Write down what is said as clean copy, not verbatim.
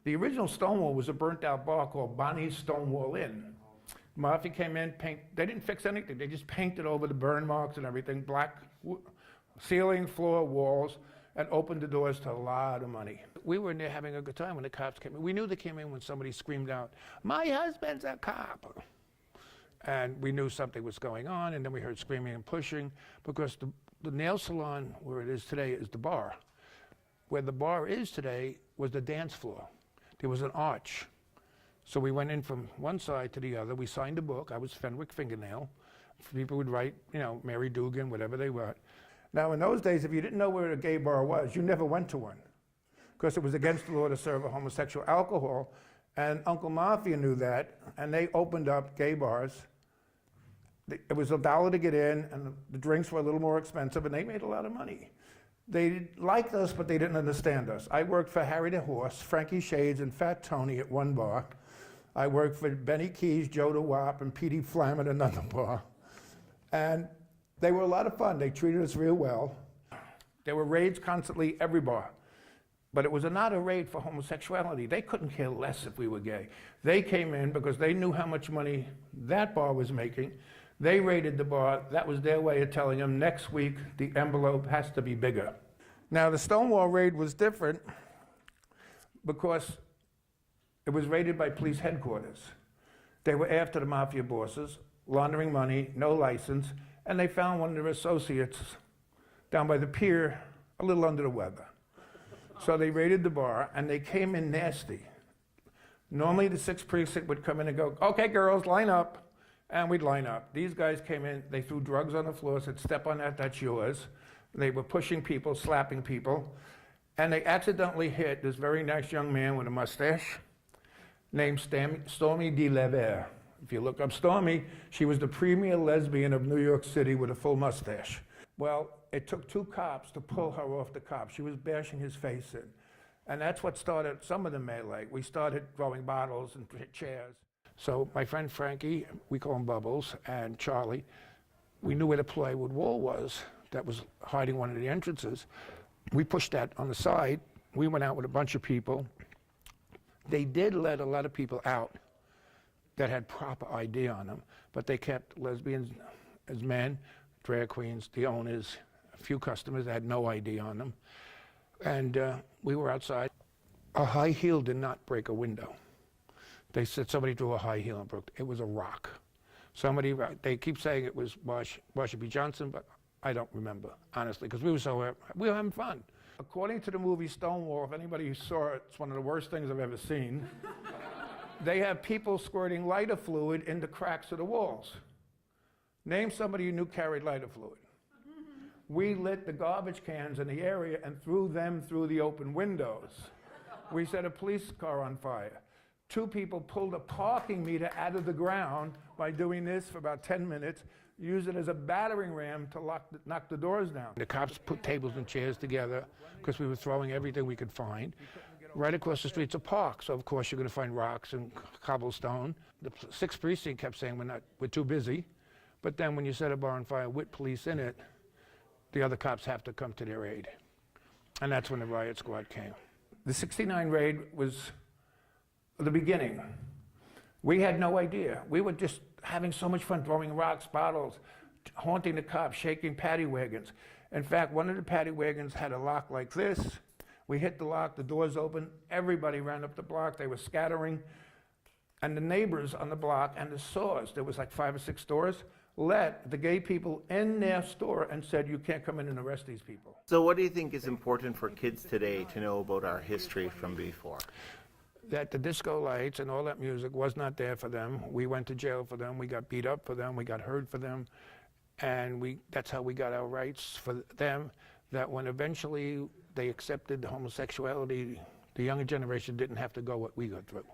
The original Stonewall was a burnt-out bar called Bonnie's Stonewall Inn. Mafia came in, they didn't fix anything. They just painted over the burn marks and everything, black ceiling, floor, walls, and opened the doors to a lot of money. We were in there having a good time when the cops came in. We knew they came in when somebody screamed out, "My husband's a cop." And we knew something was going on, and then we heard screaming and pushing, because the nail salon where it is today is the bar. Where the bar is today was the dance floor. There was an arch. So we went in from one side to the other. We signed a book. I was Fenwick Fingernail. People would write, you know, Mary Dugan, whatever they were. Now, in those days, if you didn't know where a gay bar was, you never went to one, because it was against the law to serve a homosexual alcohol. And Uncle Mafia knew that, and they opened up gay bars. It was $1 to get in, and the drinks were a little more expensive, and they made a lot of money. They liked us, but they didn't understand us. I worked for Harry the Horse, Frankie Shades, and Fat Tony at one bar. I worked for Benny Keys, Joe the Wop, and Petey Flam at another bar. And they were a lot of fun. They treated us real well. There were raids constantly, every bar. But it was not a raid for homosexuality. They couldn't care less if we were gay. They came in because they knew how much money that bar was making. They raided the bar. That was their way of telling them, next week, the envelope has to be bigger. Now, the Stonewall raid was different because it was raided by police headquarters. They were after the mafia bosses, laundering money, no license, and they found one of their associates down by the pier, a little under the weather. So they raided the bar, and they came in nasty. Normally, the 6th precinct would come in and go, "Okay, girls, line up." And we'd line up. These guys came in, they threw drugs on the floor, said, "Step on that, that's yours." They were pushing people, slapping people. And they accidentally hit this very nice young man with a mustache named Stormy DeLevere. If you look up Stormy, she was the premier lesbian of New York City with a full mustache. Well, it took 2 cops to pull her off the cop. She was bashing his face in. And that's what started some of the melee. We started throwing bottles and chairs. So my friend Frankie, we call him Bubbles, and Charlie, we knew where the plywood wall was that was hiding one of the entrances. We pushed that on the side. We went out with a bunch of people. They did let a lot of people out that had proper ID on them, but they kept lesbians as men, drag queens, the owners, a few customers that had no ID on them. And we were outside. A high heel did not break a window. They said somebody threw a high heel and broke it. It was a rock. Somebody, they keep saying it was Marsha B. Johnson, but I don't remember, honestly, because we were having fun. According to the movie Stonewall, if anybody saw it, it's one of the worst things I've ever seen. They have people squirting lighter fluid in the cracks of the walls. Name somebody you knew carried lighter fluid. We lit the garbage cans in the area and threw them through the open windows. We set a police car on fire. 2 people pulled a parking meter out of the ground by doing this for about 10 minutes, used it as a battering ram to knock the doors down. The cops put tables and chairs together because we were throwing everything we could find. Right across the street's a park, so of course you're going to find rocks and cobblestone. The 6th precinct kept saying we're too busy, but then when you set a bar on fire with police in it, the other cops have to come to their aid. And that's when the riot squad came. The '69 raid was the beginning. We had no idea. We were just having so much fun throwing rocks, bottles, haunting the cops, shaking paddy wagons. In fact, one of the paddy wagons had a lock like this. We hit the lock, the doors opened, everybody ran up the block, they were scattering. And the neighbors on the block and the stores, there was like 5 or 6 stores, let the gay people in their store and said, "You can't come in and arrest these people." So what do you think is important for kids today to know about our history from before? That the disco lights and all that music was not there for them. We went to jail for them. We got beat up for them. We got hurt for them. And that's how we got our rights for them, that when eventually they accepted homosexuality, the younger generation didn't have to go what we got through.